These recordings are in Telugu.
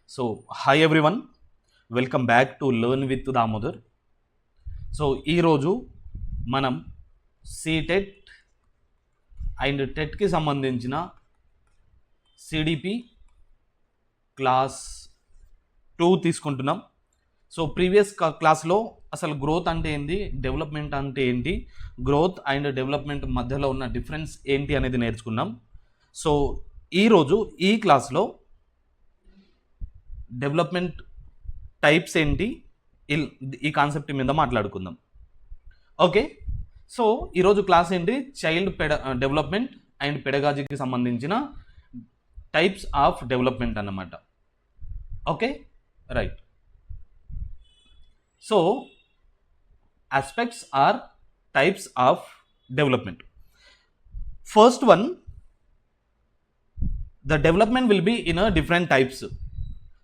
So, hi everyone, welcome back to Learn with Damodar. So ఈరోజు మనం సిటెట్ అండ్ టెట్కి సంబంధించిన సిడిపి క్లాస్ 2 తీసుకుంటున్నాం. సో ప్రీవియస్ క్లాస్లో అసలు గ్రోత్ అంటే ఏంటి, డెవలప్మెంట్ అంటే ఏంటి, గ్రోత్ అండ్ డెవలప్మెంట్ మధ్యలో ఉన్న డిఫరెన్స్ ఏంటి అనేది నేర్చుకున్నాం. సో ఈరోజు ఈ క్లాస్లో డెవలప్మెంట్ టైప్స్ ఏంటి ఈ కాన్సెప్ట్ మీద మాట్లాడుకుందాం. ఓకే, సో ఈరోజు క్లాస్ ఏంటి, చైల్డ్ డెవలప్మెంట్ అండ్ పెడగాజీకి సంబంధించిన టైప్స్ ఆఫ్ డెవలప్మెంట్ అన్నమాట. Okay, right. So aspects or types of development. First one, the development will be in different types.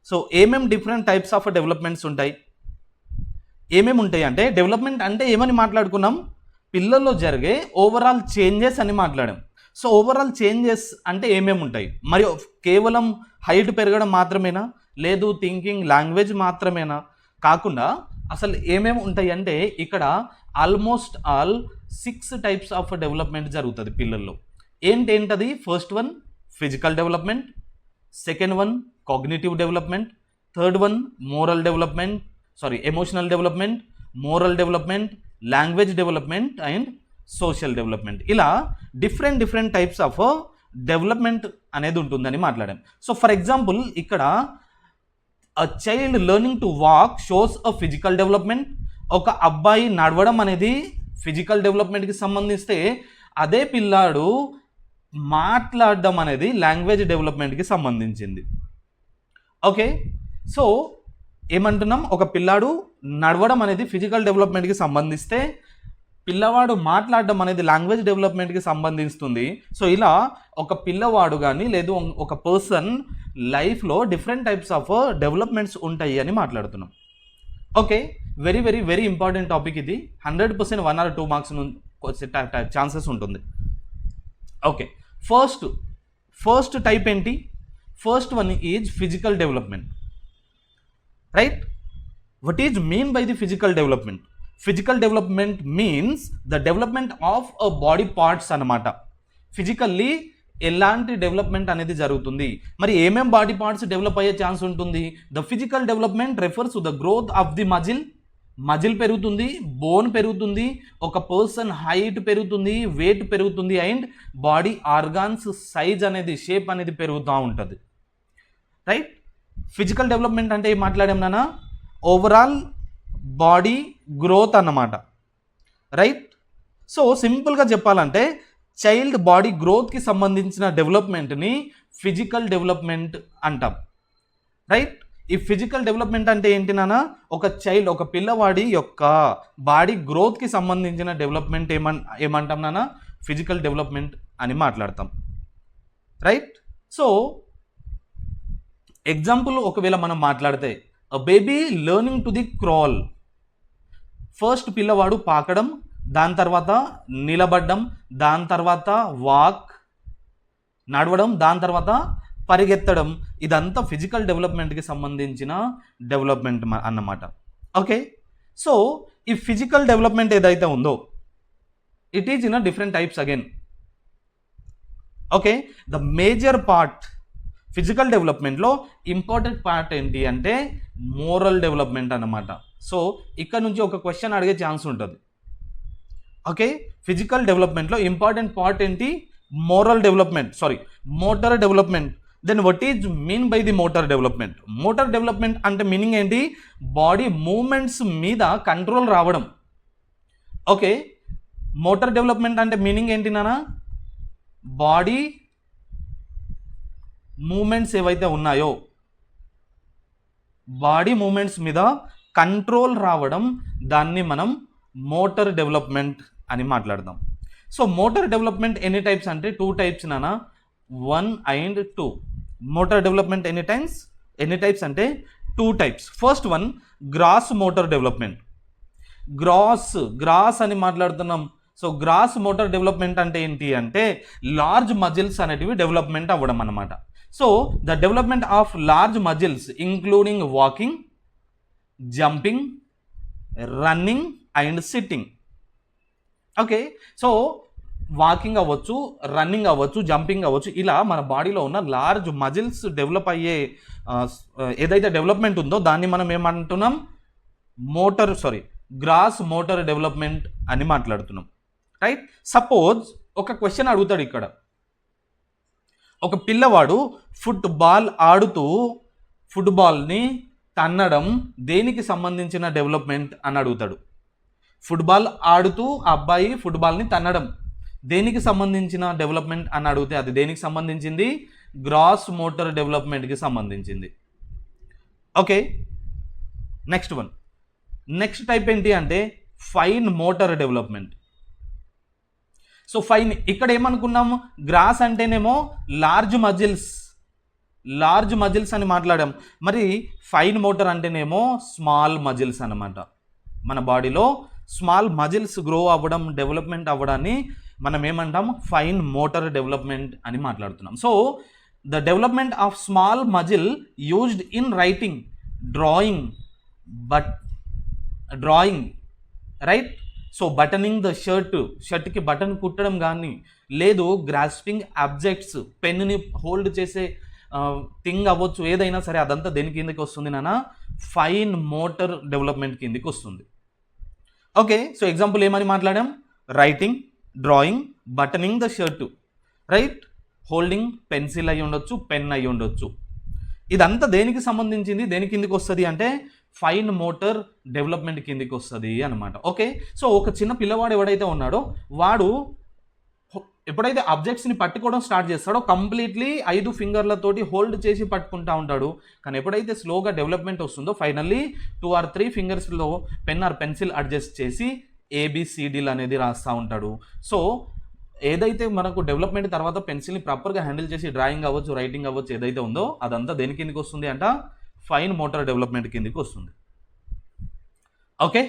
So ఏమేమి డిఫరెంట్ టైప్స్ ఆఫ్ డెవలప్మెంట్స్ ఉంటాయి, ఏమేమి ఉంటాయి అంటే, డెవలప్మెంట్ అంటే ఏమని మాట్లాడుకున్నాం, పిల్లల్లో జరిగే ఓవరాల్ చేంజెస్ అని మాట్లాడాం. సో ఓవరాల్ చేంజెస్ అంటే ఏమేమి ఉంటాయి, మరియు కేవలం హైట్ పెరగడం మాత్రమేనా, లేదు థింకింగ్ లాంగ్వేజ్ మాత్రమేనా, కాకుండా అసలు ఏమేమి ఉంటాయి అంటే ఇక్కడ almost all 6 types of development జరుగుతుంది పిల్లల్లో. ఏంటది, first one physical development, second one cognitive development, third one emotional development, moral development, language development and social development. ఇలా డిఫరెంట్ టైప్స్ ఆఫ్ డెవలప్మెంట్ అనేది ఉంటుందని మాట్లాడాం. సో ఫర్ ఎగ్జాంపుల్ ఇక్కడ a child learning to walk shows a physical development. ఒక అబ్బాయి నడవడం అనేది ఫిజికల్ డెవలప్మెంట్కి సంబంధిస్తే, అదే పిల్లాడు మాట్లాడడం అనేది లాంగ్వేజ్ డెవలప్మెంట్కి సంబంధించింది. ఓకే, సో ఏమంటున్నాం, ఒక పిల్లాడు నడవడం అనేది ఫిజికల్ డెవలప్మెంట్కి సంబంధిస్తే, పిల్లవాడు మాట్లాడడం అనేది లాంగ్వేజ్ డెవలప్మెంట్కి సంబంధిస్తుంది. సో ఇలా ఒక పిల్లవాడు కానీ లేదు ఒక పర్సన్ లైఫ్లో డిఫరెంట్ టైప్స్ ఆఫ్ డెవలప్మెంట్స్ ఉంటాయి అని మాట్లాడుతున్నాం. ఓకే, వెరీ ఇంపార్టెంట్ టాపిక్ ఇది. 100% 1 or 2 మార్క్స్ ఛాన్సెస్ ఉంటుంది. ఓకే, ఫస్ట్ టైప్ ఏంటి, first one is physical development. Right, what is mean by the physical development? Physical development means the development of a body parts అన్నమాట. ఫిజికల్లీ ఎలాంటి డెవలప్మెంట్ అనేది జరుగుతుంది, మరి ఏమేం బాడీ పార్ట్స్ డెవలప్ అయ్యే ఛాన్స్ ఉంటుంది. The physical development refers to the growth of the muscle పెరుగుతుంది, బోన్ పెరుగుతుంది, ఒక పర్సన్ హైట్ పెరుగుతుంది, వెయిట్ పెరుగుతుంది అండ్ బాడీ ఆర్గాన్స్ సైజ్ అనేది, షేప్ అనేది పెరుగుతూ ఉంటుంది. రైట్, ఫిజికల్ డెవలప్మెంట్ అంటే ఏం మాట్లాడాం నాన్న, ఓవరాల్ బాడీ గ్రోత్ అన్నమాట. రైట్, సో సింపుల్గా చెప్పాలంటే చైల్డ్ బాడీ గ్రోత్కి సంబంధించిన డెవలప్మెంట్ని ఫిజికల్ డెవలప్మెంట్ అంటాం. రైట్, ఈ ఫిజికల్ డెవలప్మెంట్ అంటే ఏంటి నాన్న, ఒక పిల్లవాడి యొక్క బాడీ గ్రోత్కి సంబంధించిన డెవలప్మెంట్ ఏమంటాం నాన్న, ఫిజికల్ డెవలప్మెంట్ అని మాట్లాడతాం. రైట్, సో ఎగ్జాంపుల్ ఒకవేళ మనం మాట్లాడితే, a baby learning to the crawl. First పిల్లవాడు పాకడం, దాని తర్వాత నిలబడడం, దాని తర్వాత వాక్ నడవడం, దాని తర్వాత పరిగెత్తడం, ఇదంతా ఫిజికల్ డెవలప్మెంట్కి సంబంధించిన డెవలప్మెంట్ అన్నమాట. ఓకే, సో ఈ ఫిజికల్ డెవలప్మెంట్ ఏదైతే ఉందో it is in different types again. Okay, the major part physical డెవలప్మెంట్లో ఇంపార్టెంట్ పార్ట్ ఏంటి అంటే మోరల్ డెవలప్మెంట్ అన్నమాట. సో ఇక్కడ నుంచి ఒక క్వశ్చన్ అడిగే ఛాన్స్ ఉంటుంది. ఓకే, ఫిజికల్ డెవలప్మెంట్లో ఇంపార్టెంట్ పార్ట్ ఏంటి, motor development. Then what is mean by the motor development? Motor development అంటే మీనింగ్ ఏంటి, బాడీ మూమెంట్స్ మీద కంట్రోల్ రావడం. ఓకే, మోటార్ డెవలప్మెంట్ అంటే మీనింగ్ ఏంటి నాన్న, బాడీ మూమెంట్స్ ఏవైతే ఉన్నాయో బాడీ మూమెంట్స్ మీద కంట్రోల్ రావడం, దాన్ని మనం మోటార్ డెవలప్మెంట్ అని మాట్లాడదాం. సో మోటార్ డెవలప్మెంట్ ఎన్ని టైప్స్ అంటే 2 టైప్స్ నాన్న, 1 and 2. మోటార్ డెవలప్మెంట్ ఎన్ని టైప్స్ అంటే 2 types. First one gross motor development. Gross అని మాట్లాడుతున్నాం. సో గ్రాస్ మోటార్ డెవలప్మెంట్ అంటే ఏంటి అంటే లార్జ్ మజిల్స్ అనేటివి డెవలప్మెంట్ అవ్వడం అన్నమాట. So the development of large muscles including walking, jumping, running and sitting. Okay, so walking అవ్వచ్చు, రన్నింగ్ అవ్వచ్చు, జంపింగ్ అవ్వచ్చు, ఇలా మన బాడీలో ఉన్న లార్జ్ మజిల్స్ డెవలప్ అయ్యే ఏదైతే డెవలప్మెంట్ ఉందో దాన్ని మనం ఏమంటున్నాం, గ్రాస్ మోటార్ డెవలప్మెంట్ అని మాట్లాడుతున్నాం. రైట్. సపోజ్ ఒక క్వశ్చన్ అడుగుతాడు ఇక్కడ, ఒక పిల్లవాడు ఫుట్బాల్ ఆడుతూ ఫుట్బాల్ని తన్నడం దేనికి సంబంధించిన డెవలప్మెంట్ అని అడుగుతాడు. ఫుట్బాల్ ఆడుతూ ఆ అబ్బాయి ఫుట్బాల్ని తన్నడం దేనికి సంబంధించిన డెవలప్మెంట్ అని అడిగితే అది దేనికి సంబంధించింది, గ్రాస్ మోటార్ డెవలప్మెంట్కి సంబంధించింది. ఓకే, నెక్స్ట్ టైప్ ఏంటి అంటే fine motor development. So fine ఇక్కడ ఏమనుకున్నాము, గ్రాస్ అంటేనేమో లార్జ్ మజిల్స్ అని మాట్లాడాం. మరి ఫైన్ మోటార్ అంటేనేమో స్మాల్ మజిల్స్ అన్నమాట. మన బాడీలో స్మాల్ మజిల్స్ గ్రో అవ్వడం, డెవలప్మెంట్ అవ్వడాన్ని మనం ఏమంటాం, ఫైన్ మోటార్ డెవలప్మెంట్ అని మాట్లాడుతున్నాం. So the development of small muscle used in writing, drawing right. So buttoning the షర్ట్కి బటన్ కుట్టడం కానీ, లేదు గ్రాస్పింగ్ ఆబ్జెక్ట్స్, పెన్నుని హోల్డ్ చేసే థింగ్ అవ్వచ్చు, ఏదైనా సరే అదంతా దేని కిందకి వస్తుంది నాన్న, ఫైన్ మోటార్ డెవలప్మెంట్ కిందకి వస్తుంది. ఓకే, సో ఎగ్జాంపుల్ ఏమని మాట్లాడాం, writing, drawing, buttoning the shirt, right, holding pencil అయి ఉండొచ్చు, పెన్ అయి ఉండొచ్చు. ఇదంతా దేనికి సంబంధించింది, దేని కిందకి వస్తుంది అంటే ఫైన్ మోటార్ డెవలప్మెంట్ కిందకి వస్తుంది అనమాట. ఓకే, సో ఒక చిన్న పిల్లవాడు ఎవడైతే ఉన్నాడో వాడు ఎప్పుడైతే ఆబ్జెక్ట్స్ని పట్టుకోవడం స్టార్ట్ చేస్తాడో కంప్లీట్లీ 5 ఫింగర్లతోటి హోల్డ్ చేసి పట్టుకుంటా ఉంటాడు. కానీ ఎప్పుడైతే స్లోగా డెవలప్మెంట్ వస్తుందో ఫైనల్లీ 2 or 3 ఫింగర్స్లో పెన్ ఆర్ పెన్సిల్ అడ్జస్ట్ చేసి ABCDలు అనేది రాస్తూ ఉంటాడు. సో ఏదైతే మనకు డెవలప్మెంట్ తర్వాత పెన్సిల్ని ప్రాపర్గా హ్యాండిల్ చేసి డ్రాయింగ్ అవ్వచ్చు, రైటింగ్ అవ్వచ్చు, ఏదైతే ఉందో అదంతా దేని కిందకి వస్తుంది అంట, ఫైన్ మోటార్ డెవలప్మెంట్ కిందకి వస్తుంది. Okay,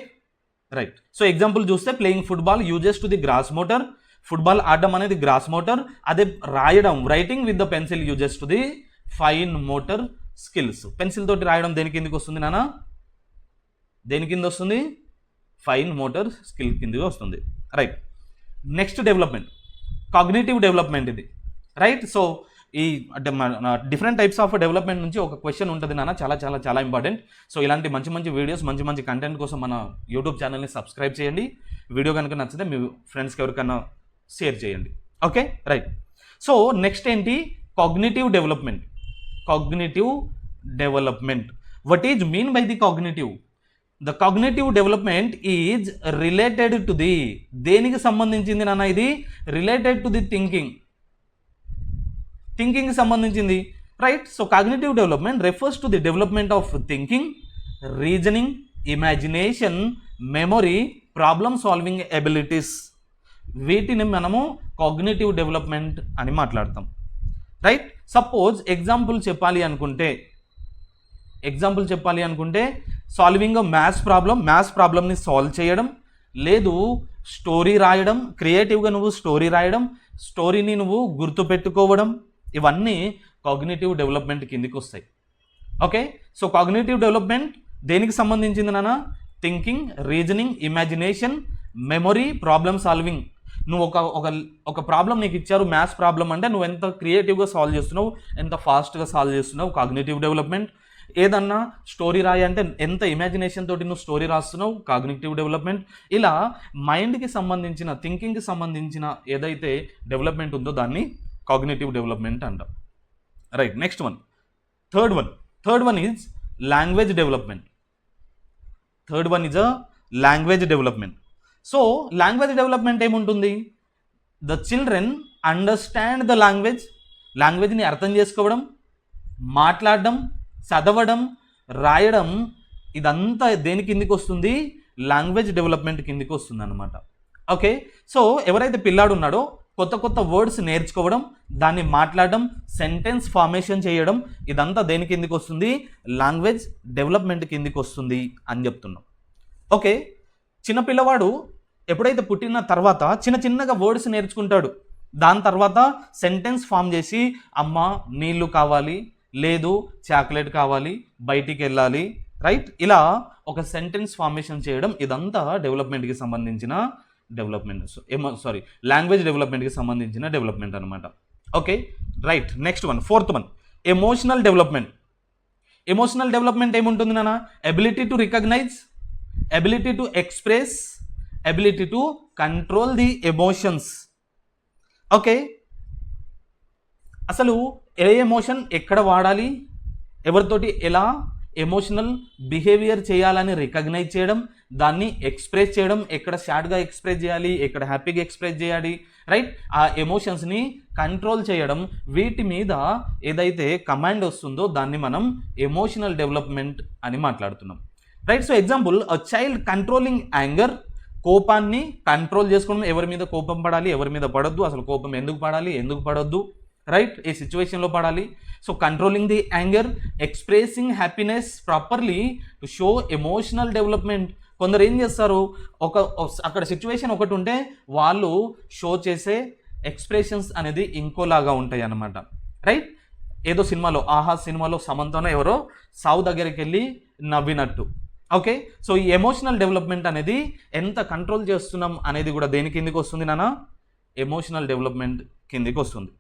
right. సో ఎగ్జాంపుల్ చూస్తే playing football uses to the gross motor, football ఆడడం అనేది గ్రాస్ మోటార్. అదే రాయడం, writing with the pencil uses to the fine motor skills. Pencil తోటి రాయడం దేని కిందకి వస్తుంది నాన్న, దేని కింద వస్తుంది, ఫైన్ మోటార్ స్కిల్ కిందకి వస్తుంది. Right. Next development cognitive development ఇది. రైట్. సో ఈ డిఫరెంట్ టైప్స్ ఆఫ్ డెవలప్మెంట్ నుంచి ఒక క్వశ్చన్ ఉంటుంది నాన్న, చాలా చాలా చాలా ఇంపార్టెంట్. సో ఇలాంటి మంచి మంచి వీడియోస్, మంచి మంచి కంటెంట్ కోసం మన యూట్యూబ్ ఛానల్ని సబ్స్క్రైబ్ చేయండి. వీడియో కనుక నచ్చితే మీ ఫ్రెండ్స్కి ఎవరికైనా షేర్ చేయండి. Okay, right. సో నెక్స్ట్ ఏంటి, cognitive development. What is mean by the cognitive? The cognitive development is related to the, దేనికి సంబంధించింది నాన్న ఇది, రిలేటెడ్ టు ది థింకింగ్ సంబంధించింది. Right. So cognitive development refers to the development of thinking, reasoning, imagination, memory, problem solving abilities. వీటిని మనము కాగ్నిటివ్ డెవలప్మెంట్ అని మాట్లాడతాం. రైట్. సపోజ్ ఎగ్జాంపుల్ చెప్పాలి అనుకుంటే సాల్వింగ్ మ్యాథ్స్ ప్రాబ్లమ్ని సాల్వ్ చేయడం, లేదు స్టోరీ రాయడం, క్రియేటివ్గా నువ్వు స్టోరీ రాయడం, స్టోరీని నువ్వు గుర్తుపెట్టుకోవడం, ఇవన్నీ కాగ్నిటివ్ డెవలప్మెంట్ కిందికి వస్తాయి. ఓకే, సో కాగ్నిటివ్ డెవలప్మెంట్ దేనికి సంబంధించింది నాన్న, thinking, reasoning, imagination, memory, problem solving. నువ్వు ఒక ప్రాబ్లం నీకు ఇచ్చారు, మ్యాథ్స్ ప్రాబ్లం అంటే నువ్వు ఎంత క్రియేటివ్గా సాల్వ్ చేస్తున్నావు, ఎంత ఫాస్ట్గా సాల్వ్ చేస్తున్నావు, కాగ్నిటివ్ డెవలప్మెంట్. ఏదన్నా స్టోరీ రాయి అంటే ఎంత ఇమాజినేషన్ తోటి నువ్వు స్టోరీ రాస్తున్నావు, కాగ్నిటివ్ డెవలప్మెంట్. ఇలా మైండ్కి సంబంధించిన, థింకింగ్కి సంబంధించిన ఏదైతే డెవలప్మెంట్ ఉందో దాన్ని కాగ్నిటివ్ డెవలప్మెంట్ అంటాం. Right. Next one, third one is language development. So language development ఏముంటుంది, ద చిల్డ్రన్ అండర్స్టాండ్ ద లాంగ్వేజ్ని అర్థం చేసుకోవడం, మాట్లాడడం, చదవడం, రాయడం, ఇదంతా దేని కిందికి వస్తుంది, లాంగ్వేజ్ డెవలప్మెంట్ కిందికి వస్తుంది అనమాట. ఓకే, సో ఎవరైతే పిల్లాడు ఉన్నాడో కొత్త వర్డ్స్ నేర్చుకోవడం, దాన్ని మాట్లాడడం, సెంటెన్స్ ఫార్మేషన్ చేయడం, ఇదంతా దేని కిందికి వస్తుంది, లాంగ్వేజ్ డెవలప్మెంట్ కిందికి వస్తుంది అని చెప్తున్నాం. ఓకే, చిన్నపిల్లవాడు ఎప్పుడైతే పుట్టిన తర్వాత చిన్నగా వర్డ్స్ నేర్చుకుంటాడు, దాని తర్వాత సెంటెన్స్ ఫామ్ చేసి అమ్మ నీళ్లు కావాలి, లేదు చాక్లెట్ కావాలి, బయటికి వెళ్ళాలి, రైట్, ఇలా ఒక సెంటెన్స్ ఫార్మేషన్ చేయడం, ఇదంతా డెవలప్మెంట్కి సంబంధించిన లాంగ్వేజ్ డెవలప్మెంట్కి సంబంధించిన డెవలప్మెంట్ అనమాట. Okay right. Next one, fourth one, emotional development. Emotional development ఏముంటుంది నాన్న? Ability to recognise, ability to express, ability to control the emotions. Okay, అసలు ఏ ఎమోషన్ ఎక్కడ వాడాలి, ఎవరితోటి ఎలా ఎమోషనల్ బిహేవియర్ చేయాలని రికగ్నైజ్ చేయడం, దాన్ని ఎక్స్ప్రెస్ చేయడం, ఎక్కడ సాడ్గా ఎక్స్ప్రెస్ చేయాలి, ఎక్కడ హ్యాపీగా ఎక్స్ప్రెస్ చేయాలి, రైట్, ఆ ఎమోషన్స్ని కంట్రోల్ చేయడం, వీటి మీద ఏదైతే కమాండ్ వస్తుందో దాన్ని మనం ఎమోషనల్ డెవలప్మెంట్ అని మాట్లాడుతున్నాం, right. So example, a child controlling anger, కోపాన్ని కంట్రోల్ చేసుకోవడం, ఎవరి మీద కోపం పడాలి, ఎవరి మీద పడొద్దు, అసలు కోపం ఎందుకు పడాలి, ఎందుకు పడొద్దు, రైట్, ఏ సిచ్యువేషన్లో పడాలి. So controlling the anger, expressing happiness properly to show emotional development. కొందరు ఏం చేస్తారు, అక్కడ సిచ్యువేషన్ ఒకటి ఉంటే వాళ్ళు షో చేసే ఎక్స్ప్రెషన్స్ అనేది ఇంకోలాగా ఉంటాయి అన్నమాట, రైట్. ఏదో సినిమాలో, ఆహా సినిమాలో సమంతనో ఎవరో సావు దగ్గరికి వెళ్ళి నవ్వినట్టు. ఓకే, సో ఈ ఎమోషనల్ డెవలప్మెంట్ అనేది ఎంత కంట్రోల్ చేస్తున్నాం అనేది కూడా దేని కిందికి వస్తుంది నాన్న? ఎమోషనల్ డెవలప్మెంట్ కిందికి వస్తుంది.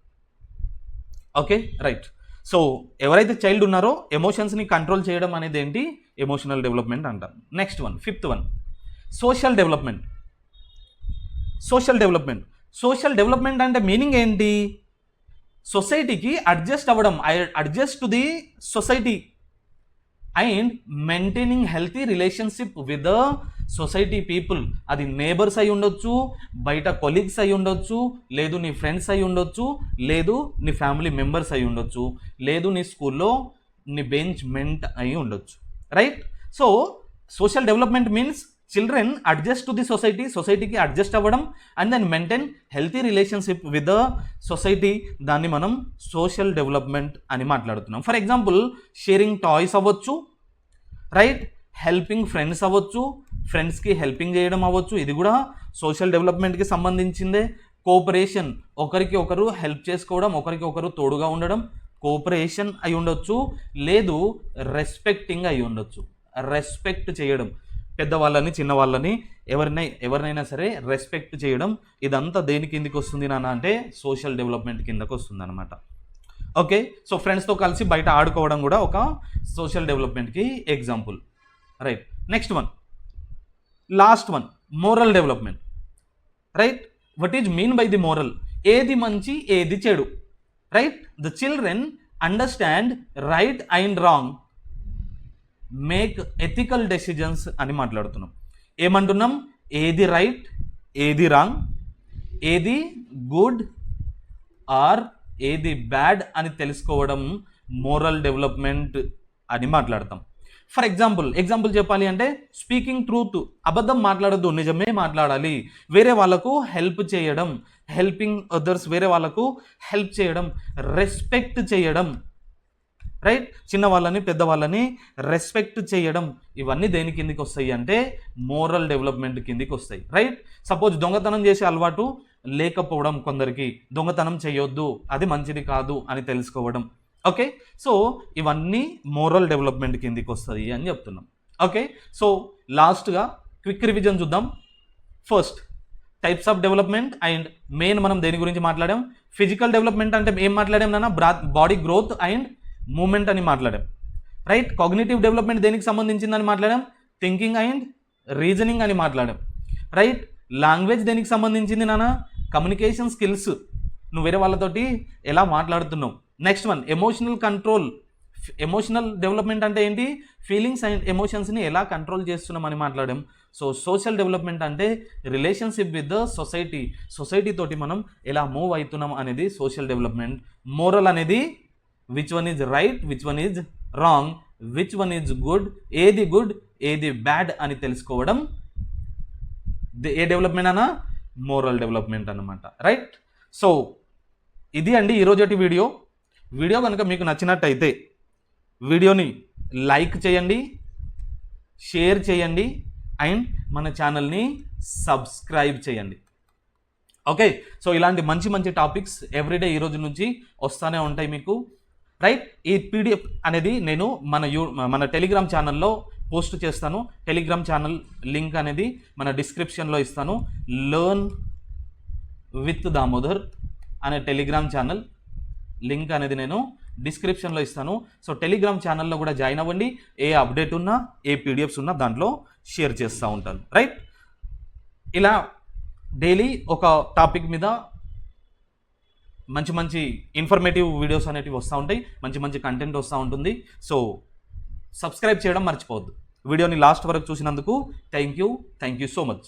Okay right. సో ఎవరైతే చైల్డ్ ఉన్నారో ఎమోషన్స్ని కంట్రోల్ చేయడం అనేది ఏంటి? ఎమోషనల్ డెవలప్మెంట్ అంటారు. Next one, fifth one, social development. Social development, social development అంటే మీనింగ్ ఏంటి? సొసైటీకి అడ్జస్ట్ అవ్వడం, adjust to the society and maintaining healthy relationship with the society people. అది నేబర్స్ అయి ఉండొచ్చు, బయట కొలీగ్స్ అయి ఉండొచ్చు, లేదు నీ ఫ్రెండ్స్ అయి ఉండొచ్చు, లేదు నీ ఫ్యామిలీ మెంబర్స్ అయి ఉండొచ్చు, లేదు నీ స్కూల్లో నీ బెంచ్ మెంట్ అయి ఉండొచ్చు, right. So social development means children adjust to the society, సొసైటీకి అడ్జస్ట్ అవ్వడం, and then maintain healthy relationship with the society, దాన్ని మనం సోషల్ డెవలప్మెంట్ అని మాట్లాడుతున్నాం. ఫర్ ఎగ్జాంపుల్, షేరింగ్ టాయ్స్ అవ్వచ్చు, రైట్, హెల్పింగ్ ఫ్రెండ్స్ అవ్వచ్చు, ఫ్రెండ్స్కి హెల్పింగ్ చేయడం అవ్వచ్చు, ఇది కూడా సోషల్ డెవలప్మెంట్కి సంబంధించిందే. కోఆపరేషన్, ఒకరికి ఒకరు హెల్ప్ చేసుకోవడం, ఒకరికి ఒకరు తోడుగా ఉండడం, కోఆపరేషన్ అయి ఉండొచ్చు, లేదు రెస్పెక్టింగ్ అయి ఉండొచ్చు, రెస్పెక్ట్ చేయడం, పెద్దవాళ్ళని చిన్నవాళ్ళని ఎవరినైనా సరే రెస్పెక్ట్ చేయడం, ఇదంతా దేని కిందకి వస్తుంది నాన్న అంటే సోషల్ డెవలప్మెంట్ కిందకు వస్తుంది అనమాట. ఓకే, సో ఫ్రెండ్స్తో కలిసి బయట ఆడుకోవడం కూడా ఒక సోషల్ డెవలప్మెంట్కి example, right. Next one, last one, moral development, right. What is mean by the moral? ఏది మంచి ఏది చెడు, right. The children understand right and wrong, make ethical decisions అని మాట్లాడుతున్నాం. ఏమంటున్నాం? ఏది రైట్, ఏది రాంగ్, ఏది గుడ్ ఆర్ ఏది బ్యాడ్ అని తెలుసుకోవడం మోరల్ డెవలప్మెంట్ అని మాట్లాడతాం. ఫర్ ఎగ్జాంపుల్ చెప్పాలి అంటే, స్పీకింగ్ ట్రూత్, అబద్ధం మాట్లాడద్దు, నిజమే మాట్లాడాలి. వేరే వాళ్ళకు హెల్ప్ చేయడం, హెల్పింగ్ అదర్స్, వేరే వాళ్ళకు హెల్ప్ చేయడం, రెస్పెక్ట్ చేయడం, రైట్, చిన్న వాళ్ళని పెద్దవాళ్ళని రెస్పెక్ట్ చేయడం, ఇవన్నీ దేని కిందికి వస్తాయి అంటే మోరల్ డెవలప్మెంట్ కిందికి వస్తాయి, రైట్. సపోజ్ దొంగతనం చేసే అలవాటు లేకపోవడం, కొందరికి దొంగతనం చేయొద్దు, అది మంచిది కాదు అని తెలుసుకోవడం. ఓకే, సో ఇవన్నీ మోరల్ డెవలప్మెంట్ కిందికి వస్తుంది అని చెప్తున్నాం. ఓకే, సో లాస్ట్గా క్విక్ రివిజన్ చూద్దాం. First, types of development and main మనం దేని గురించి మాట్లాడాం? ఫిజికల్ డెవలప్మెంట్ అంటే ఏం మాట్లాడాం నాన్న? బాడీ గ్రోత్ అండ్ మూమెంట్ అని మాట్లాడాం, రైట్. కాగ్నిటివ్ డెవలప్మెంట్ దేనికి సంబంధించిందని మాట్లాడాం? థింకింగ్ అండ్ రీజనింగ్ అని మాట్లాడాం, రైట్. లాంగ్వేజ్ దేనికి సంబంధించింది నాన్న? కమ్యూనికేషన్ స్కిల్స్, నువ్వు వేరే వాళ్ళతోటి ఎలా మాట్లాడుతున్నావు. Next one, emotional control. Emotional development అంటే ఏంటి? ఫీలింగ్స్ అండ్ ఎమోషన్స్ని ఎలా కంట్రోల్ చేస్తున్నాం అని మాట్లాడాం. సో సోషల్ డెవలప్మెంట్ అంటే రిలేషన్షిప్ విత్ ద సొసైటీ తోటి మనం ఎలా మూవ్ అవుతున్నాం అనేది సోషల్ డెవలప్మెంట్. మోరల్ అనేది which one is right, which one is wrong, which one is good, ఏది గుడ్ ఏది బ్యాడ్ అని తెలుసుకోవడం ఏ డెవలప్మెంట్ అన్నా? మోరల్ డెవలప్మెంట్ అన్నమాట, రైట్. సో ఇది అండి ఈరోజు వీడియో కనుక మీకు నచ్చినట్టయితే వీడియోని లైక్ చేయండి, షేర్ చేయండి అండ్ మన ఛానల్ని సబ్స్క్రైబ్ చేయండి. ఓకే, సో ఇలాంటి మంచి మంచి టాపిక్స్ ఎవ్రీడే ఈ రోజు నుంచి వస్తూనే ఉంటాయి మీకు, రైట్. ఈ పీడిఎఫ్ అనేది నేను మన టెలిగ్రామ్ ఛానల్లో పోస్ట్ చేస్తాను. టెలిగ్రామ్ ఛానల్ లింక్ అనేది మన డిస్క్రిప్షన్లో ఇస్తాను. లెర్న్ విత్ దామోదర్ అనే టెలిగ్రామ్ ఛానల్ లింక్ అనేది నేను డిస్క్రిప్షన్లో ఇస్తాను. సో టెలిగ్రామ్ ఛానల్లో కూడా జాయిన్ అవ్వండి. ఏ అప్డేట్ ఉన్నా, ఏ పీడిఎఫ్స్ ఉన్నా దాంట్లో షేర్ చేస్తూ ఉంటాను, రైట్. ఇలా డైలీ ఒక టాపిక్ మీద మంచి మంచి ఇన్ఫర్మేటివ్ వీడియోస్ అనేటివి వస్తూ ఉంటాయి, మంచి మంచి కంటెంట్ వస్తూ ఉంటుంది. సో సబ్స్క్రైబ్ చేయడం మర్చిపోవద్దు. వీడియోని లాస్ట్ వరకు చూసినందుకు థ్యాంక్ యూ సో మచ్.